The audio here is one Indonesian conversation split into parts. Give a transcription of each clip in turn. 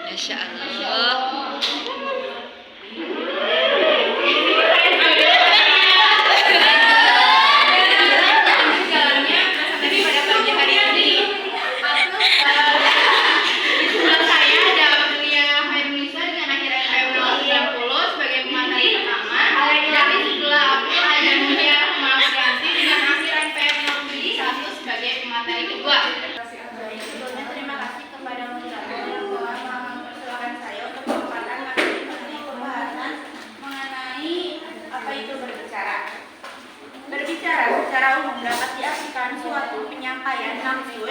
Masya Allah. Berbicara secara umum dapat diartikan suatu penyampaian maksud,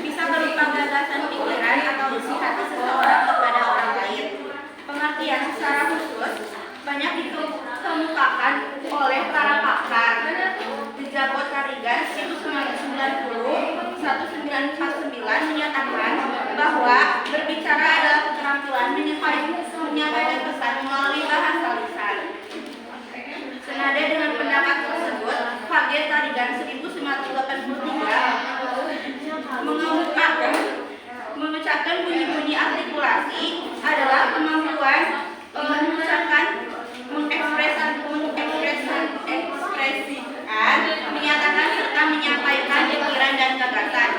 bisa berupa gagasan pikiran atau isi hati seseorang kepada orang lain. Pengertian secara khusus banyak dikemukakan oleh para pakar. Jabot Karigan 1949 menyatakan bahwa berbicara adalah keterampilan menyampaikan pesan melalui bahasa lisan. Senada dengan pendapat tersebut, Jabot Karigan 1983 mengucapkan bunyi-bunyi artikulasi adalah kemampuan mengucapkan, mengekspresikan, menyatakan serta menyampaikan pikiran dan gagasan.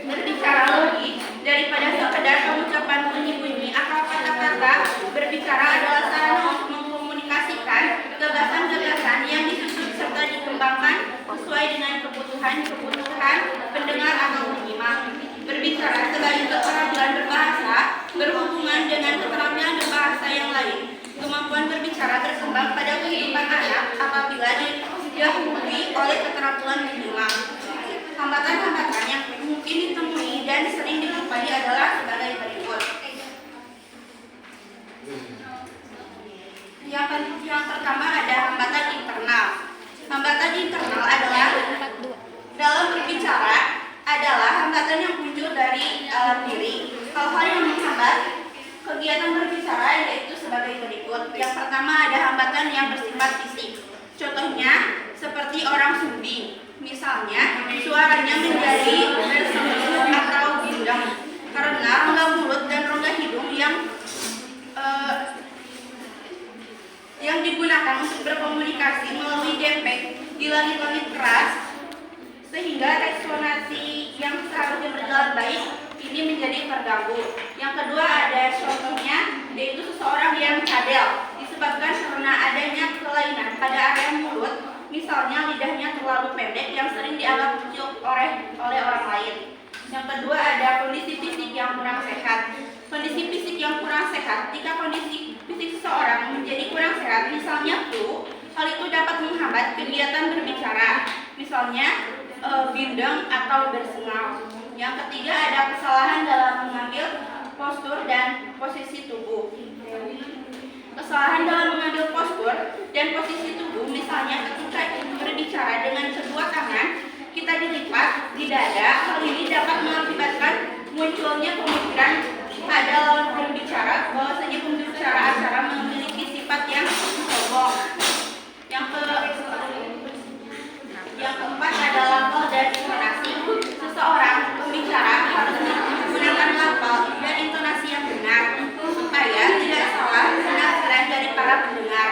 Berbicara logik daripada sekedar pengucapan bunyi-bunyi atau kata-kata, berbicara adalah sarana untuk mengkomunikasikan gagasan-gagasan yang disusun serta dikembangkan sesuai dengan kebutuhan pendengar atau penyimak. Berbicara sebagai keterampilan berbahasa berhubungan dengan keterampilan berbahasa yang lain. Kemampuan berbicara berkembang pada kehidupan anak apabila didahului oleh keterampilan menyimak. Hambatan-hambatan yang mungkin ditemui dan sering dijumpai adalah sebagai berikut. Yang pertama ada hambatan internal. Hambatan internal adalah dalam berbicara adalah hambatan yang muncul dari dalam diri. Hal-hal yang menghambat kegiatan berbicara yaitu sebagai berikut. Yang pertama ada hambatan yang bersifat fisik. Contohnya seperti orang sumbi. Misalnya suaranya menjadi bersemak atau bindeng karena rongga mulut dan rongga hidung yang digunakan untuk berkomunikasi melalui defek di langit-langit keras, sehingga resonansi yang seharusnya berjalan baik ini menjadi terganggu. Yang kedua ada contohnya, yaitu seseorang yang cadel disebabkan karena adanya kelainan pada area mulut, misalnya lidahnya terlalu pendek yang sering dianggap lucu oleh orang lain. Yang kedua ada kondisi fisik yang kurang sehat. Kondisi fisik yang kurang sehat, jika kondisi fisik seseorang menjadi kurang sehat, misalnya flu, hal itu dapat menghambat kegiatan berbicara, misalnya bindeng atau bersengal. Yang ketiga ada kesalahan dalam mengambil postur dan posisi tubuh. Kesalahan dalam mengambil postur dan posisi tubuh, misalnya ketika berbicara dengan kedua tangan kita dilipat di dada, hal ini dapat mengakibatkan munculnya pemikiran pada lawan berbicara bahwasanya pembicara acara memiliki sifat yang sombong. Yang keempat adalah lafal dan intonasi. Seseorang pembicara harus menggunakan lafal dan intonasi yang benar supaya tidak salah penafsiran dari para pendengar.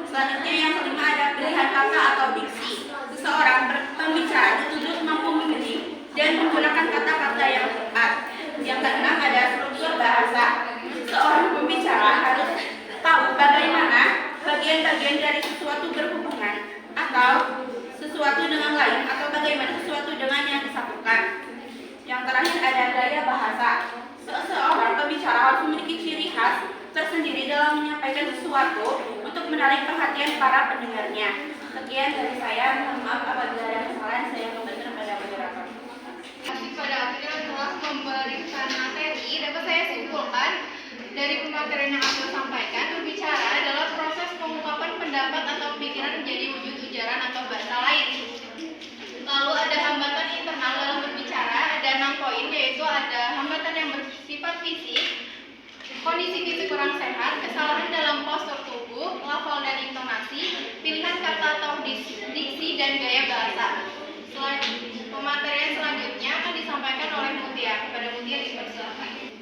Selanjutnya yang kelima ada pilihan kata atau diksi. Seseorang pembicara dituntut mampu memilih dan menggunakan kata-kata yang tepat. Yang keenam ada struktur bahasa. Seorang pembicara harus tahu bagaimana bagian-bagian dari sesuatu berhubungan atau sesuatu dengan lain atau bagaimana sesuatu dengan yang disatukan. Yang terakhir ada gaya bahasa. Seseorang pembicara harus memiliki ciri khas tersendiri dalam menyampaikan sesuatu untuk menarik perhatian para pendengarnya. Sekian dari saya, mohon maaf apabila ada kesalahan, saya kembali kepada moderator. Pada akhirnya telah memberikan materi, dapat saya simpulkan dari pematerian yang aku sampaikan, berbicara adalah proses pengungkapan pendapat atau pikiran menjadi wujud ujaran atau bahasa lain. Lalu ada hambatan internal dalam berbicara, ada 6 poin, yaitu ada hambatan yang bersifat fisik, kondisi fisik kurang sehat, kesalahan dalam postur tubuh, lafal dan intonasi, pilihan kata atau diksi dan gaya bahasa. Pematerian selanjutnya akan disampaikan oleh Mutia. Kepada Mutia dipersilakan.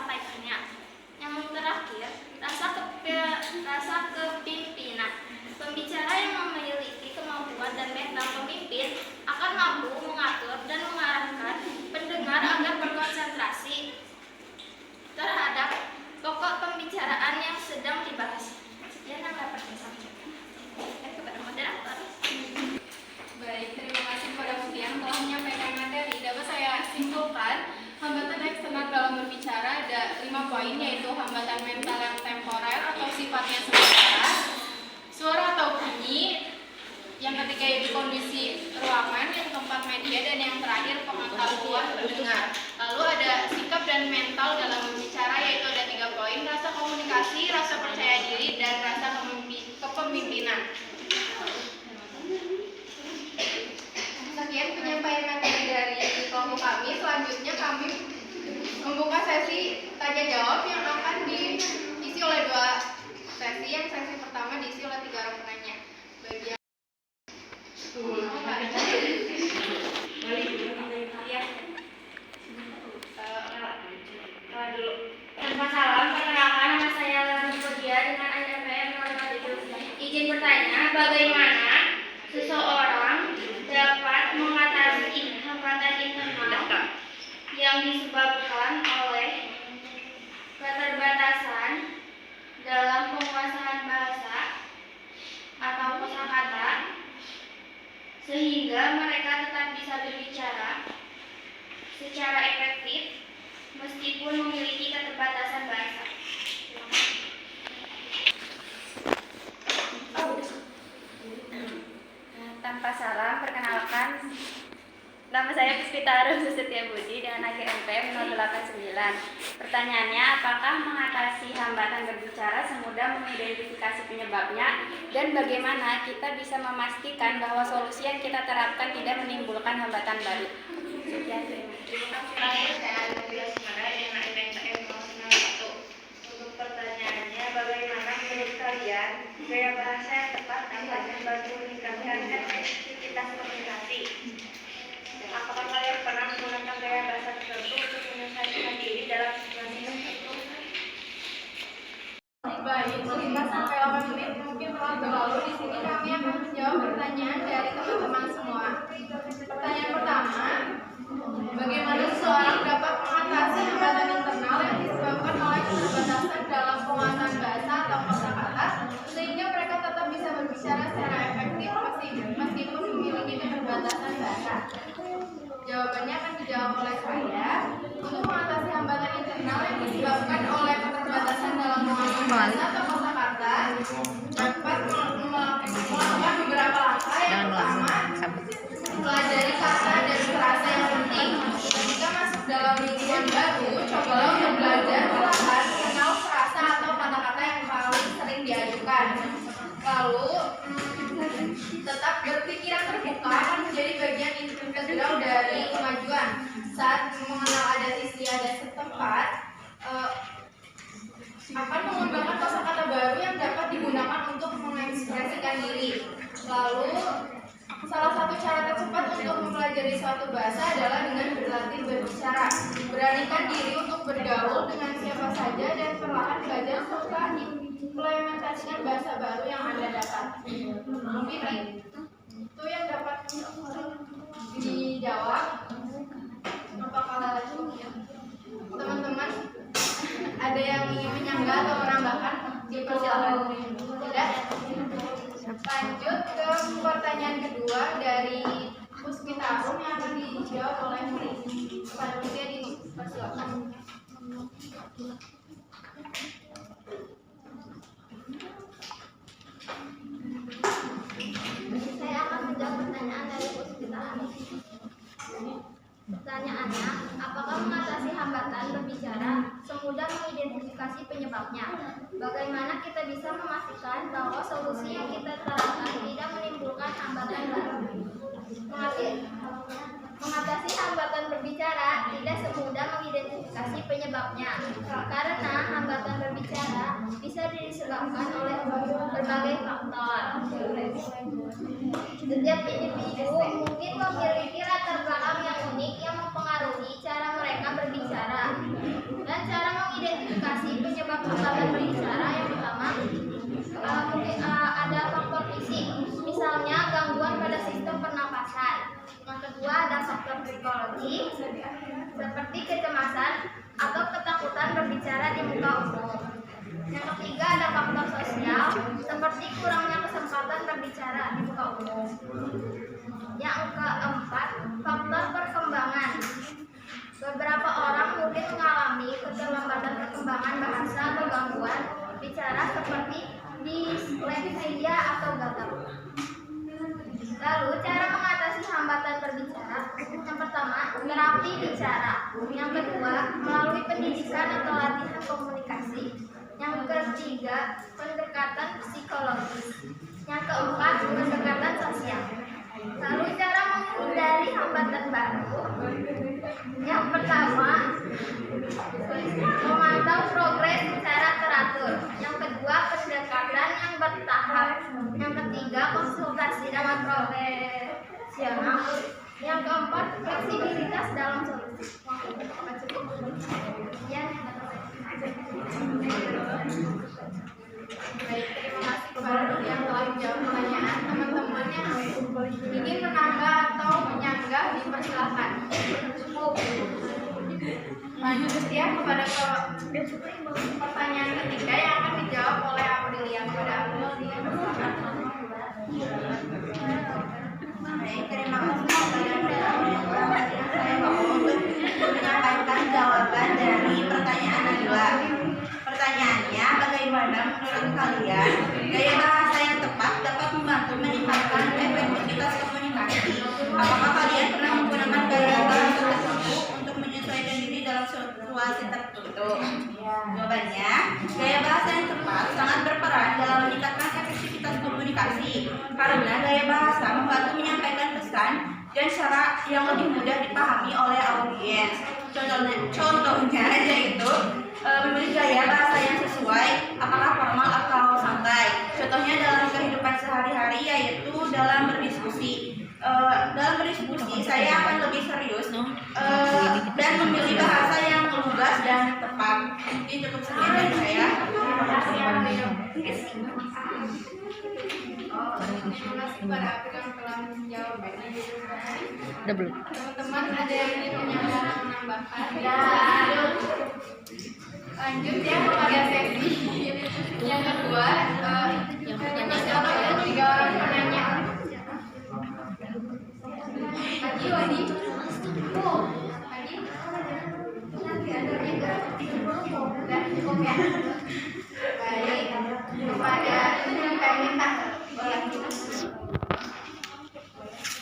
disampaikannya. Yang terakhir, rasa kepimpinan. Pembicara yang memiliki kemampuan dan mental pemimpin akan mampu mengatur dan mengarahkan pendengar agar berkonsentrasi terhadap pokok pembicaraan yang sedang dibahas. Sekian yang dapat saya sampaikan. Kepada moderator. Baik, terima kasih kepada Budi yang telah menyampaikan materi. Dapat saya simpulkan, hambatan eksternal dalam berbicara ada 5 poin, yaitu hambatan mental yang temporer atau sifatnya sementara, suara atau bunyi, yang ketiga itu kondisi ruangan, yang keempat media, dan yang terakhir pengetahuan pendengar. Lalu ada sikap dan mental dalam berbicara, yaitu ada 3 poin, rasa komunikasi, rasa percaya diri, dan rasa kepemimpinan. Sekian penyampaian materi dari kelompok kami. Selanjutnya kami membuka sesi tanya jawab yang akan diisi oleh 2 sesi. Yang sesi pertama diisi oleh 3 orang penanya. Bagi yang Tanpa salam, perkenalkan nama saya Lani Podia dengan NPM 07. Izin bertanya, bagaimana seseorang dapat mengatasi hambatan internal yang disebabkan oleh keterbatasan dalam penguasaan bahasa atau kosakata sehingga mereka tetap bisa berbicara secara efektif meskipun memiliki keterbatasan bahasa. Tanpa salam, perkenalkan nama saya Puspita Arum Susetia Budi dengan akhir NPM 089. Pertanyaannya, apakah mengatasi hambatan berbicara semudah mengidentifikasi penyebabnya dan bagaimana kita bisa memastikan bahwa solusi yang kita terapkan tidak menimbulkan hambatan baru? Sekian, terima kasih. Saya Alhamdulillah Semarang dengan NPM 091. Untuk pertanyaannya, bagaimana menurut kalian gaya bahasa yang tepat dapat membantu meningkatkan efektivitas komunikasi? Apakah kalian pernah menggunakan gaya bahasa tertentu untuk menyelesaikan diri dalam situasi tertentu? baik, 5-8 menit mungkin telah berlalu. Di sini kami akan menjawab pertanyaan dari teman-teman semua. Pertanyaan pertama, bagaimana seseorang dapat mengatasi hambatan internal yang disebabkan oleh keterbatasan dalam penguasaan bahasa atau kosakata sehingga mereka tetap bisa berbicara secara efektif meskipun memiliki keterbatasan bahasa? Jawabannya akan dijawab oleh saya. Untuk mengatasi hambatan internal yang disebabkan oleh keterbatasan dalam penguasaan bahasa atau kosakata dapat melakukan beberapa langkah. Yang pertama, pelajari kata dan frasa yang penting. Ketika masuk dalam lingkungan baru, cobalah untuk belajar perlahan mengenal frasa atau kata-kata yang paling sering diajukan. Lalu, tetap berpikiran terbuka akan menjadi bagian integral dari kemajuan. Saat mengenal adat istiadat setempat, akan mengembangkan kosakata baru yang dapat digunakan untuk mengekspresikan diri. Lalu, salah satu cara tercepat untuk mempelajari suatu bahasa adalah dengan berlatih berbicara. Beranikan diri untuk bergaul dengan siapa saja dan perlahan belajar serta implementasikan bahasa baru yang Anda dapat. Mungkin itu yang dapat dijawab. Apakah teman-teman ada yang ingin menyanggah atau menambahkan? Dipersilakan. Tidak? Lanjut ke pertanyaan kedua dari Puspita Arum yang akan dijawab oleh panitia. Dipersilakan. Saya akan menjawab pertanyaan dari Puspita Arum. Pertanyaannya, apakah mengatasi hambatan berbicara semudah mengidentifikasi penyebabnya? Bagaimana kita bisa memastikan bahwa solusi yang kita terapkan tidak menimbulkan hambatan baru? Mengatasi hambatan berbicara tidak semudah mengidentifikasi penyebabnya, karena hambatan berbicara bisa disebabkan oleh berbagai faktor. Setiap individu mungkin memiliki latar belakang yang unik yang mempengaruhi cara mereka berbicara, dan cara mengatasi penyebab hambatan berbicara. Yang pertama, ada faktor fisik, misalnya gangguan pada sistem pernapasan. Yang kedua, ada faktor psikologi, seperti kecemasan atau ketakutan berbicara di muka umum. Yang ketiga, ada faktor sosial, seperti kurangnya kesempatan berbicara di muka umum. Yang keempat, faktor perkembangan. Beberapa orang mungkin mengalami keterlambatan perkembangan bahasa atau gangguan bicara seperti disleksia atau gagal. Lalu, cara mengatasi hambatan berbicara. Yang pertama, terapi bicara. Yang kedua, melalui pendidikan atau latihan komunikasi. Yang ketiga, pendekatan psikologis. Yang keempat, pendekatan sosial. Lalu, cara menghindari hambatan baru. Yang pertama, memantau progres secara teratur. Yang kedua, pendekatan yang bertahap. Yang ketiga, konsultasi dengan profesional. Yang keempat, fleksibilitas dalam solusi. Ya. Baik, terima kasih kepada yang telah menjawab pertanyaan. Teman-temannya ingin menambah atau menyanggah, dipersilakan. Cukup. Lanjut ya kepada pertanyaan ketiga yang akan dijawab oleh Aprilia. Kepada Aprilia. Baik, terima kasih kepada saya mau untuk menyampaikan jawaban dari pertanyaan Nabila. Pertanyaannya, bagaimana menurut kalian gaya bahasa yang tepat dapat membantu meningkatkan efektivitas komunikasi? Apakah kalian pernah menggunakan gaya bahasa tertentu untuk menyesuaikan diri dalam situasi tertentu? Jawabannya, gaya bahasa yang tepat sangat berperan dalam meningkatkan efektivitas komunikasi karena gaya bahasa membantu menyampaikan pesan dan cara yang lebih mudah dipahami oleh audiens. Contohnya yaitu memilih gaya bahasa yang sesuai, apakah formal atau santai. Contohnya dalam kehidupan sehari-hari yaitu dalam berdiskusi. Dalam berdiskusi saya akan lebih serius dan memilih bahasa yang lugas dan tepat. Mungkin cukup sekian dari saya. Terima kasih. Terima kasih kepada Apri yang telah menjawab ini. Udah belum? Teman-teman ada yang ingin menambahkan atau menambahkan? Lanjut ya kepada sesi yang kedua. Tiga orang penanya. Haji Wadi. Haji. Sudah cukup ya. Baik. Kepada yang minta.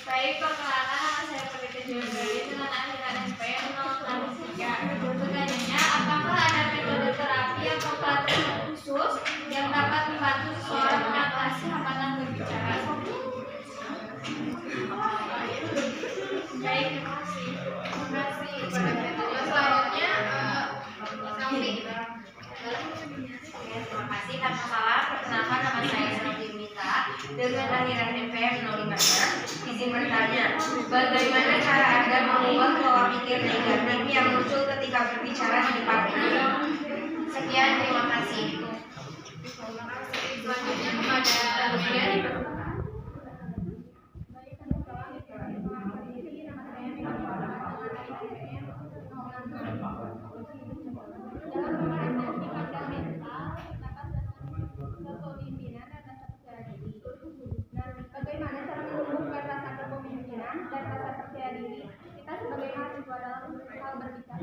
Baik, perkenalkan nama saya Perdita Jodari dengan akhiran SP 063. Pertanyaannya, apakah ada metode terapi atau pelatihan khusus yang dapat membantu seseorang mengatasi hambatan berbicara? Baik, terima kasih. Terima kasih kepada metode selanjutnya. Sampai. Terima kasih. Tanpa salah, perkenalkan nama saya Selvi Mita dengan akhiran NPM 056. Izin bertanya, bagaimana cara Anda mengubah pola pikir negatif yang muncul ketika berbicara di depan umum? Sekian, terima kasih. Selanjutnya kepada Megan. Bagaimana cara menumbuhkan rasa kepemimpinan dan rasa percaya diri kita sebagai mahasiswa dalam hal berbicara?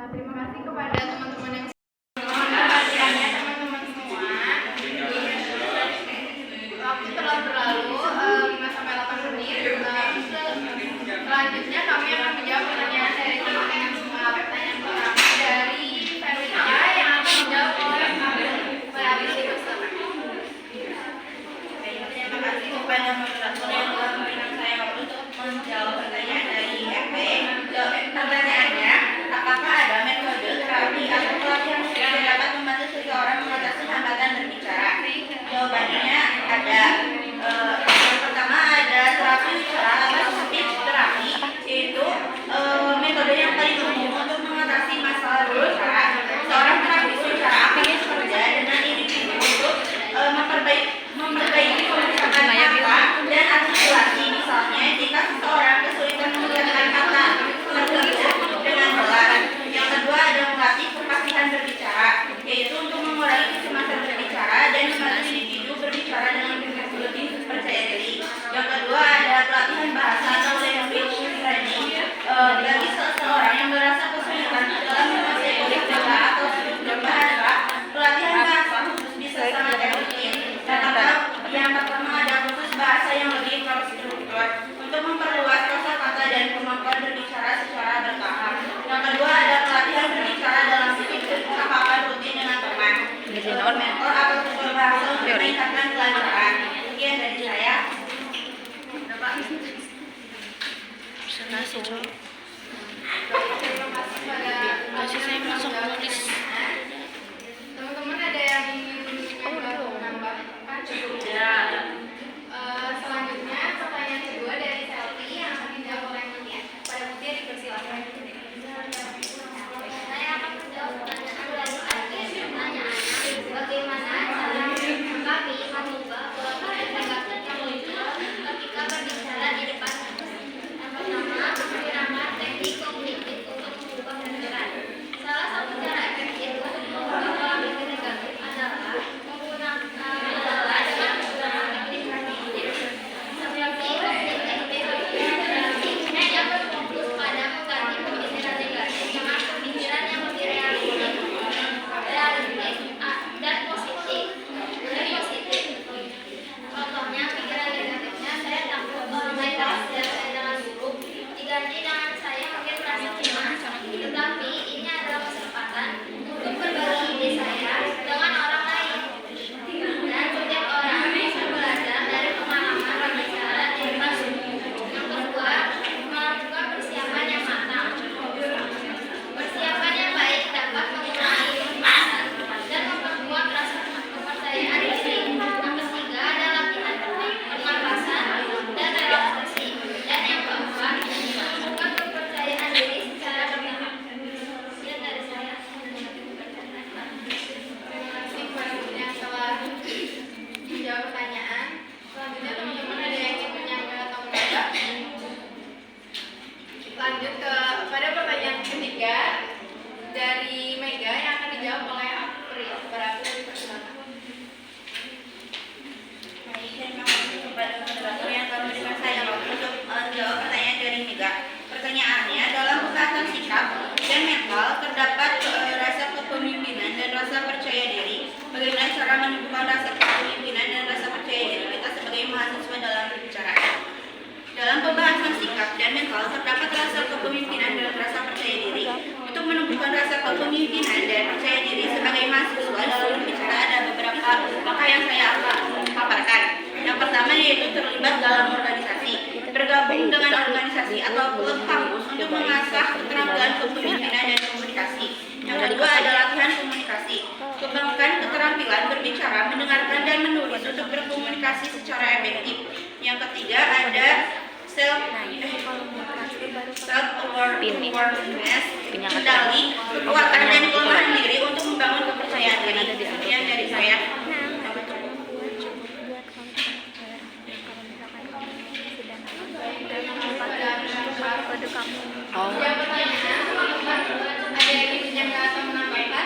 Terima kasih kepada teman-teman yang teman-teman semua. Waktu telah berlalu 5 sampai 8 menit. Selanjutnya kami akan menjawab pertanyaan dari teman-teman semua. Pertanyaan pertama dari Felita yang akan menjawab oleh Mbak Abis itu. Terima kasih kepada moderator yang telah memberikan saya waktu untuk menjawab pertanyaan dari FP Terima kasih pada teman-teman, ada yang ingin menambahkan? Selanjutnya pertanyaan kedua dari Selvi yang akan dijawab oleh Mutia. Pada Mutia dipersilakan. Saya akan menjawab pertanyaan dari pertanyaannya. Bagaimana cara kami mengubah pola pikir negatif yang muncul ketika berbicara di depan umum? Yang pertama, menggunakan teknik kognitif untuk mengubah pikiran. Salah satu cara efektif untuk mengubah pola pikir negatif adalah dengan menggunakan teknik kognitif seperti teknik yang berfokus pada mengganti pemikiran negatif dengan pemikiran yang lebih realistis dan positif. Contohnya, pikiran negatifnya saya takut naik kelas dan saya jangan buruk diganti dengan saya mungkin merasa cemas. Tetapi ini adalah kesempatan untuk berbagi ide saya dengan orang lain. Dan setiap orang bisa belajar dari pengalaman berbicara di depan umum. Yang kedua, melakukan persiapan yang matang. Persiapan yang baik dapat mengurangi kecemasan dan memperkuat rasa kepercayaan diri. Yang ketiga ada latihan pernapasan dan relaksasi. Dan yang keempat, menumbuhkan kepercayaan diri secara bertahap. Sekian dari saya. Terima kasih kepada Mutia telah menjawab pertanyaan. Selanjutnya teman-teman ada yang ingin menyampaikan atau menambah? Lanjut pada pertanyaan ketiga dari Mega yang akan dijawab oleh April. April dipersilakan. Baik, terima kasih kepada moderator yang telah memberikan saya waktu untuk menjawab pertanyaan dari Mega. Pertanyaannya, dalam kekerasan sikap dan mental terdapat rasa kepemimpinan dan rasa percaya diri. Bagaimana cara menumbuhkan rasa kepemimpinan dan rasa percaya diri kita sebagai mahasiswa dalam berbicara? Dalam pembahasan sikap dan mental terdapat rasa kepemimpinan dan rasa percaya diri. Untuk menumbuhkan rasa kepemimpinan dan percaya diri sebagai mahasiswa dalam berbicara ada beberapa langkah yang saya paparkan. Yang pertama yaitu terlibat dalam organisasi, bergabung dengan organisasi atau klub kampus untuk mengasah keterampilan kepemimpinan dan komunikasi. Yang kedua ada latihan komunikasi, kembangkan keterampilan berbicara, mendengarkan dan menulis untuk berkomunikasi secara efektif. Yang ketiga ada self-awareness, kendali, kekuatan dan kelemahan diri untuk membangun kepercayaan diri. Sekian dari saya. Yang pertanyaan, ada yang ingin menyampaikan atau menambahkan?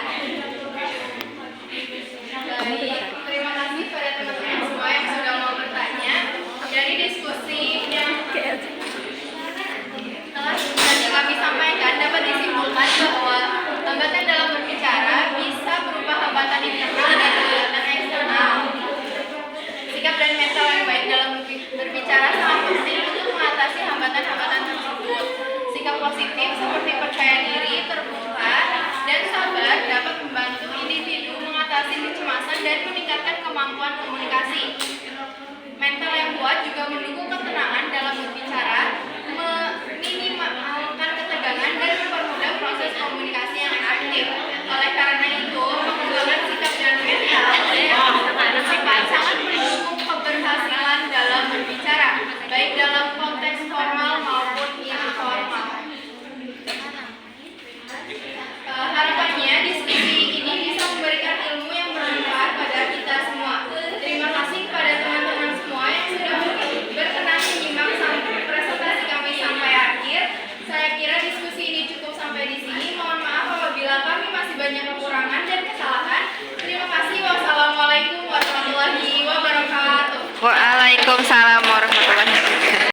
Baik, terima kasih pada teman-teman semua yang sudah mau bertanya. Dari diskusi yang telah tadi kami sampaikan dapat disimpulkan bahwa hambatan dalam berbicara bisa berupa hambatan internal dan eksternal. Sikap dan mental yang baik dalam berbicara sangat penting untuk mengatasi hambatan-hambatan tersebut. Sikap positif seperti percaya diri, terbuka, dan sabar dapat membantu individu mengatasi kecemasan dan meningkatkan kemampuan komunikasi. Mental yang kuat juga mendukung ketenangan dalam berbicara, meminimalkan ketegangan dan mempermudah proses komunikasi yang efektif. Oleh karena itu, pengembangan sikap dan mental sangat mendukung keberhasilan dalam berbicara, baik dalam konteks formal maupun informal. Harapannya diskusi ini bisa memberikan ilmu yang bermanfaat pada kita semua. Terima kasih kepada teman-teman semua yang sudah berkenan menyimak presentasi kami sampai akhir. Saya kira diskusi ini cukup sampai di sini. Mohon maaf apabila kami masih banyak kekurangan dan kesalahan. Terima kasih. Wassalamualaikum warahmatullahi wabarakatuh. Waalaikumsalam.